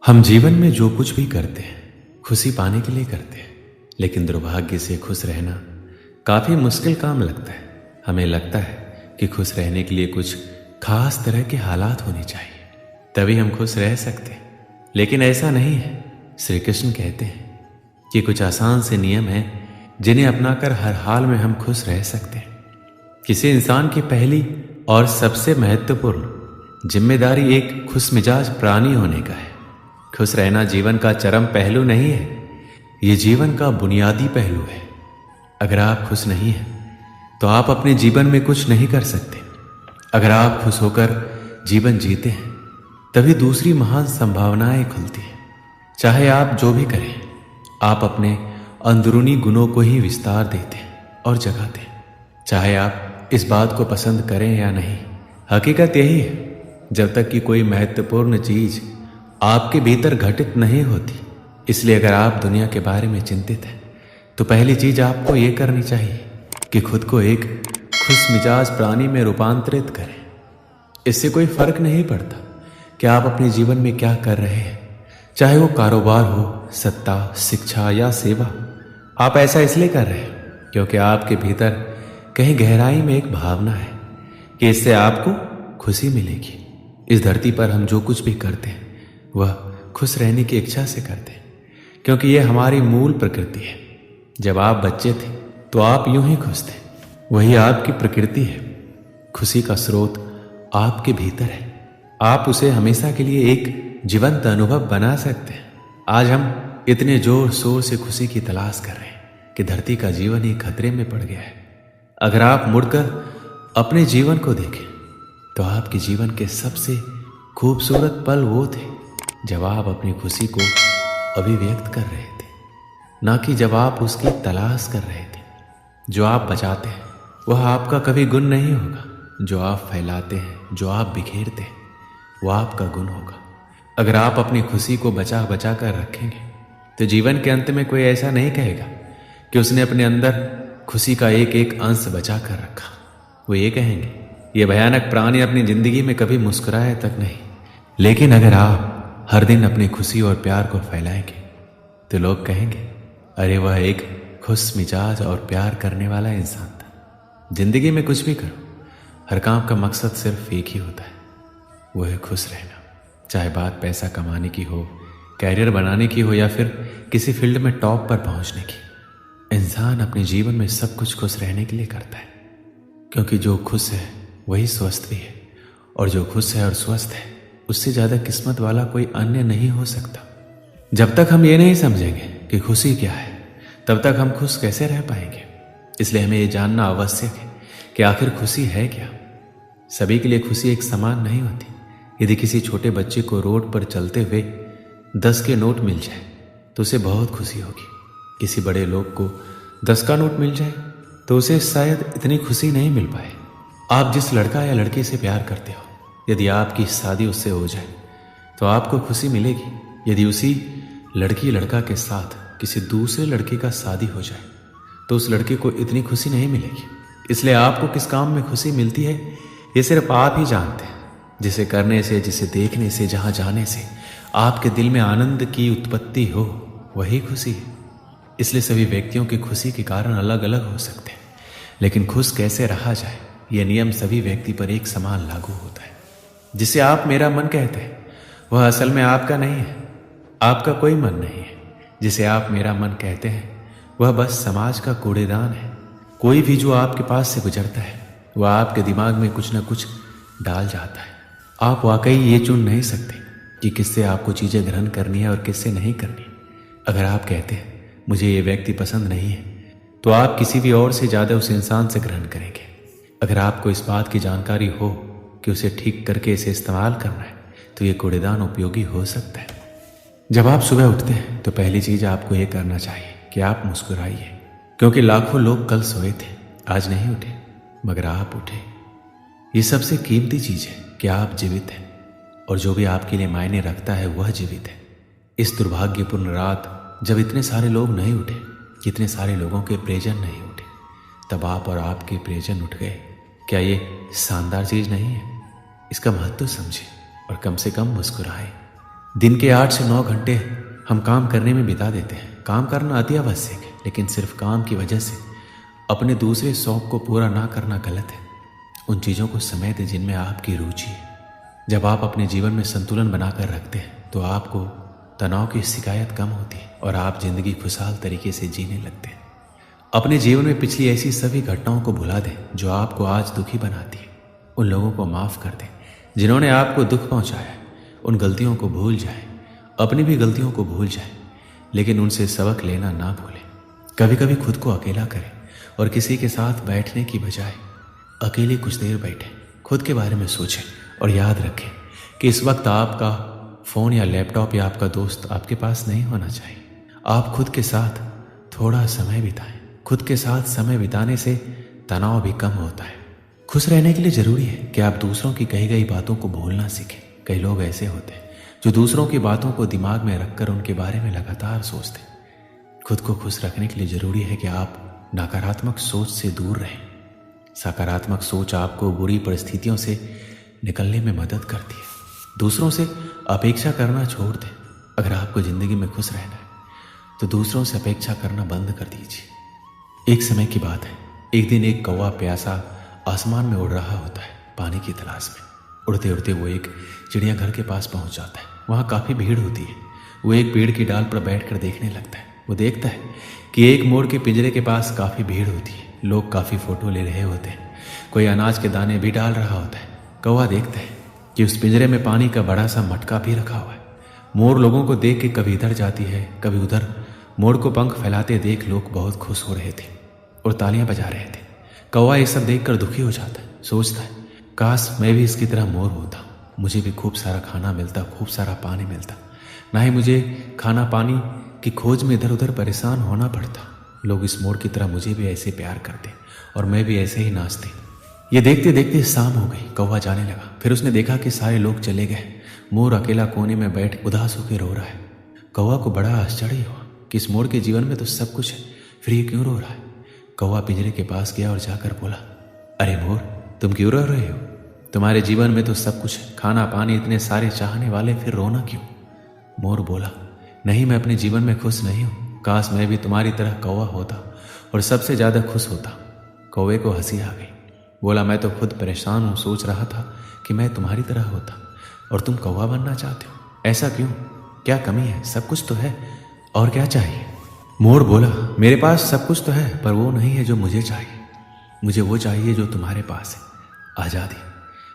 हम जीवन में जो कुछ भी करते हैं खुशी पाने के लिए करते हैं, लेकिन दुर्भाग्य से खुश रहना काफ़ी मुश्किल काम लगता है। हमें लगता है कि खुश रहने के लिए कुछ खास तरह के हालात होने चाहिए, तभी हम खुश रह सकते हैं, लेकिन ऐसा नहीं है। श्री कृष्ण कहते हैं कि कुछ आसान से नियम हैं जिन्हें अपनाकर हर हाल में हम खुश रह सकते हैं। किसी इंसान की पहली और सबसे महत्वपूर्ण जिम्मेदारी एक खुशमिजाज प्राणी होने का है। खुश रहना जीवन का चरम पहलू नहीं है, ये जीवन का बुनियादी पहलू है। अगर आप खुश नहीं हैं तो आप अपने जीवन में कुछ नहीं कर सकते। अगर आप खुश होकर जीवन जीते हैं तभी दूसरी महान संभावनाएं खुलती हैं। चाहे आप जो भी करें, आप अपने अंदरूनी गुणों को ही विस्तार देते हैं और जगाते हैं। चाहे आप इस बात को पसंद करें या नहीं, हकीकत यही है। जब तक कि कोई महत्वपूर्ण चीज आपके भीतर घटित नहीं होती। इसलिए अगर आप दुनिया के बारे में चिंतित हैं तो पहली चीज आपको ये करनी चाहिए कि खुद को एक खुशमिजाज प्राणी में रूपांतरित करें। इससे कोई फर्क नहीं पड़ता कि आप अपने जीवन में क्या कर रहे हैं, चाहे वो कारोबार हो, सत्ता, शिक्षा या सेवा। आप ऐसा इसलिए कर रहे हैं क्योंकि आपके भीतर कहीं गहराई में एक भावना है कि इससे आपको खुशी मिलेगी। इस धरती पर हम जो कुछ भी करते हैं वह खुश रहने की इच्छा से करते हैं, क्योंकि यह हमारी मूल प्रकृति है। जब आप बच्चे थे तो आप यूं ही खुश थे, वही आपकी प्रकृति है। खुशी का स्रोत आपके भीतर है। आप उसे हमेशा के लिए एक जीवंत अनुभव बना सकते हैं। आज हम इतने जोर शोर से खुशी की तलाश कर रहे हैं कि धरती का जीवन ही खतरे में पड़ गया है। अगर आप मुड़कर अपने जीवन को देखें तो आपके जीवन के सबसे खूबसूरत पल वो थे जब आप अपनी खुशी को अभिव्यक्त कर रहे थे, ना कि जब आप उसकी तलाश कर रहे थे। जो आप बचाते हैं वह आपका कभी गुण नहीं होगा, जो आप फैलाते हैं, जो आप बिखेरते हैं, वह आपका गुण होगा। अगर आप अपनी खुशी को बचा बचा कर रखेंगे तो जीवन के अंत में कोई ऐसा नहीं कहेगा कि उसने अपने अंदर खुशी का एक एक अंश बचा कर रखा। वो ये कहेंगे, ये भयानक प्राणी अपनी जिंदगी में कभी मुस्कुराए तक नहीं। लेकिन अगर आप हर दिन अपनी खुशी और प्यार को फैलाएंगे तो लोग कहेंगे, अरे वह एक खुश मिजाज और प्यार करने वाला इंसान था। जिंदगी में कुछ भी करो, हर काम का मकसद सिर्फ एक ही होता है, वो है खुश रहना। चाहे बात पैसा कमाने की हो, कैरियर बनाने की हो या फिर किसी फील्ड में टॉप पर पहुंचने की। इंसान अपने जीवन में सब कुछ खुश रहने के लिए करता है, क्योंकि जो खुश है वही स्वस्थ भी है, और जो खुश है और स्वस्थ है उससे ज्यादा किस्मत वाला कोई अन्य नहीं हो सकता। जब तक हम ये नहीं समझेंगे कि खुशी क्या है, तब तक हम खुश कैसे रह पाएंगे। इसलिए हमें ये जानना आवश्यक है कि आखिर खुशी है क्या। सभी के लिए खुशी एक समान नहीं होती। यदि किसी छोटे बच्चे को रोड पर चलते हुए 10 के नोट मिल जाए तो उसे बहुत खुशी होगी। किसी बड़े लोग को 10 का नोट मिल जाए तो उसे शायद इतनी खुशी नहीं मिल पाए। आप जिस लड़का या लड़की से प्यार करते हो, यदि आपकी शादी उससे हो जाए तो आपको खुशी मिलेगी। यदि उसी लड़की लड़का के साथ किसी दूसरे लड़के का शादी हो जाए तो उस लड़के को इतनी खुशी नहीं मिलेगी। इसलिए आपको किस काम में खुशी मिलती है ये सिर्फ आप ही जानते हैं। जिसे करने से, जिसे देखने से, जहां जाने से आपके दिल में आनंद की उत्पत्ति हो, वही खुशी है। इसलिए सभी व्यक्तियों की खुशी के कारण अलग अलग हो सकते हैं, लेकिन खुश कैसे रहा जाए यह नियम सभी व्यक्ति पर एक समान लागू होता है। जिसे आप मेरा मन कहते हैं वह असल में आपका नहीं है, आपका कोई मन नहीं है। जिसे आप मेरा मन कहते हैं वह बस समाज का कूड़ेदान है। कोई भी जो आपके पास से गुजरता है वह आपके दिमाग में कुछ न कुछ डाल जाता है। आप वाकई ये चुन नहीं सकते कि किससे आपको चीज़ें ग्रहण करनी है और किससे नहीं करनी। अगर आप कहते हैं मुझे ये व्यक्ति पसंद नहीं है तो आप किसी भी और से ज़्यादा उस इंसान से ग्रहण करेंगे। अगर आपको इस बात की जानकारी हो कि उसे ठीक करके इसे इस्तेमाल करना है तो ये कूड़ेदान उपयोगी हो सकता है। जब आप सुबह उठते हैं तो पहली चीज आपको ये करना चाहिए कि आप मुस्कुराइए, क्योंकि लाखों लोग कल सोए थे, आज नहीं उठे, मगर आप उठे। ये सबसे कीमती चीज है कि आप जीवित हैं, और जो भी आपके लिए मायने रखता है वह जीवित है। इस दुर्भाग्यपूर्ण रात जब इतने सारे लोग नहीं उठे, इतने सारे लोगों के प्रियजन नहीं उठे, तब आप और आपके प्रियजन उठ गए। क्या ये शानदार चीज नहीं है? इसका महत्व समझे और कम से कम मुस्कुराए। दिन के 8 से 9 घंटे हम काम करने में बिता देते हैं। काम करना अति आवश्यक है, लेकिन सिर्फ काम की वजह से अपने दूसरे शौक को पूरा ना करना गलत है। उन चीज़ों को समय दें जिनमें आपकी रुचि है। जब आप अपने जीवन में संतुलन बनाकर रखते हैं तो आपको तनाव की शिकायत कम होती है और आप जिंदगी खुशहाल तरीके से जीने लगते हैं। अपने जीवन में पिछली ऐसी सभी घटनाओं को भुला दें जो आपको आज दुखी बनाती है। उन लोगों को माफ़ कर दें जिन्होंने आपको दुख पहुंचाया है। उन गलतियों को भूल जाएं, अपनी भी गलतियों को भूल जाएं, लेकिन उनसे सबक लेना ना भूलें। कभी कभी खुद को अकेला करें और किसी के साथ बैठने की बजाय अकेले कुछ देर बैठें, खुद के बारे में सोचें और याद रखें कि इस वक्त आपका फ़ोन या लैपटॉप या आपका दोस्त आपके पास नहीं होना चाहिए। आप खुद के साथ थोड़ा समय बिताएं। खुद के साथ समय बिताने से तनाव भी कम होता है। खुश रहने के लिए ज़रूरी है कि आप दूसरों की कही गई बातों को भूलना सीखें। कई लोग ऐसे होते हैं जो दूसरों की बातों को दिमाग में रखकर उनके बारे में लगातार सोचते हैं। खुद को खुश रखने के लिए ज़रूरी है कि आप नकारात्मक सोच से दूर रहें। सकारात्मक सोच आपको बुरी परिस्थितियों से निकलने में मदद करती है। दूसरों से अपेक्षा करना छोड़ दें। अगर आपको ज़िंदगी में खुश रहना है तो दूसरों से अपेक्षा करना बंद कर दीजिए। एक समय की बात है, एक दिन एक कौवा प्यासा आसमान में उड़ रहा होता है पानी की तलाश में। उड़ते उड़ते वो एक चिड़ियाघर के पास पहुंच जाता है। वहाँ काफ़ी भीड़ होती है। वो एक पेड़ की डाल पर बैठकर देखने लगता है। वो देखता है कि एक मोर के पिंजरे के पास काफ़ी भीड़ होती है। लोग काफ़ी फ़ोटो ले रहे होते हैं। कोई अनाज के दाने भी डाल रहा होता है। कौवा देखता है कि उस पिंजरे में पानी का बड़ा सा मटका भी रखा हुआ है। मोर लोगों को देख के कभी इधर जाती है कभी उधर। मोर को पंख फैलाते देख लोग बहुत खुश हो रहे थे और तालियां बजा रहे थे। कौवा ये सब देखकर दुखी हो जाता है। सोचता है काश मैं भी इसकी तरह मोर होता, मुझे भी खूब सारा खाना मिलता, खूब सारा पानी मिलता, ना ही मुझे खाना पानी की खोज में इधर उधर परेशान होना पड़ता। लोग इस मोर की तरह मुझे भी ऐसे प्यार करते और मैं भी ऐसे ही नाचती। ये देखते देखते शाम हो गई। कौवा जाने लगा। फिर उसने देखा कि सारे लोग चले गए। मोर अकेला कोने में बैठ उदास होकर रो रहा है। कौवा को बड़ा आश्चर्य हुआ कि इस मोर के जीवन में तो सब कुछ है, फिर ये क्यों रो रहा है। कौवा पिंजरे के पास गया और जाकर बोला, अरे मोर, तुम क्यों रो रहे हो? तुम्हारे जीवन में तो सब कुछ है, खाना पानी, इतने सारे चाहने वाले, फिर रोना क्यों? मोर बोला, नहीं, मैं अपने जीवन में खुश नहीं हूँ। काश मैं भी तुम्हारी तरह कौवा होता और सबसे ज़्यादा खुश होता। कौवे को हंसी आ गई। बोला, मैं तो खुद परेशान हूँ, सोच रहा था कि मैं तुम्हारी तरह होता और तुम कौवा बनना चाहते हो। ऐसा क्यों? क्या कमी है? सब कुछ तो है, और क्या चाहिए? मोर बोला, मेरे पास सब कुछ तो है, पर वो नहीं है जो मुझे चाहिए। मुझे वो चाहिए जो तुम्हारे पास है, आज़ादी।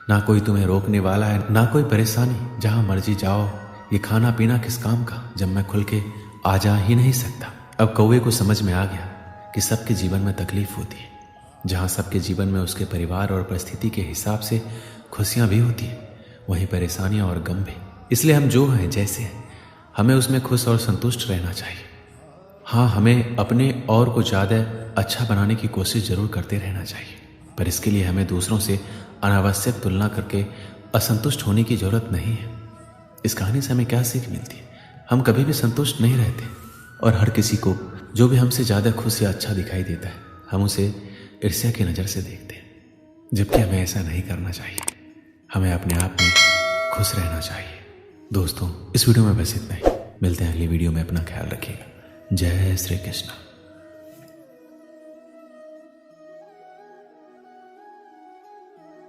ना कोई तुम्हें रोकने वाला है, ना कोई परेशानी, जहाँ मर्जी जाओ। ये खाना पीना किस काम का जब मैं खुल के आ जा ही नहीं सकता। अब कौवे को समझ में आ गया कि सबके जीवन में तकलीफ होती है। जहाँ सबके जीवन में उसके परिवार और परिस्थिति के हिसाब से खुशियाँ भी होती हैं, वहीं परेशानियाँ और गम भी। इसलिए हम जो हैं, जैसे हैं, हमें उसमें खुश और संतुष्ट रहना चाहिए। हाँ, हमें अपने और को ज़्यादा अच्छा बनाने की कोशिश ज़रूर करते रहना चाहिए, पर इसके लिए हमें दूसरों से अनावश्यक तुलना करके असंतुष्ट होने की ज़रूरत नहीं है। इस कहानी से हमें क्या सीख मिलती है? हम कभी भी संतुष्ट नहीं रहते और हर किसी को जो भी हमसे ज़्यादा खुश या अच्छा दिखाई देता है, हम उसे ईर्ष्या की नज़र से देखते हैं, जबकि हमें ऐसा नहीं करना चाहिए। हमें अपने आप में खुश रहना चाहिए। दोस्तों, इस वीडियो में बस इतना ही। मिलते हैं अगली वीडियो में। अपना ख्याल रखिएगा। जय श्री कृष्ण।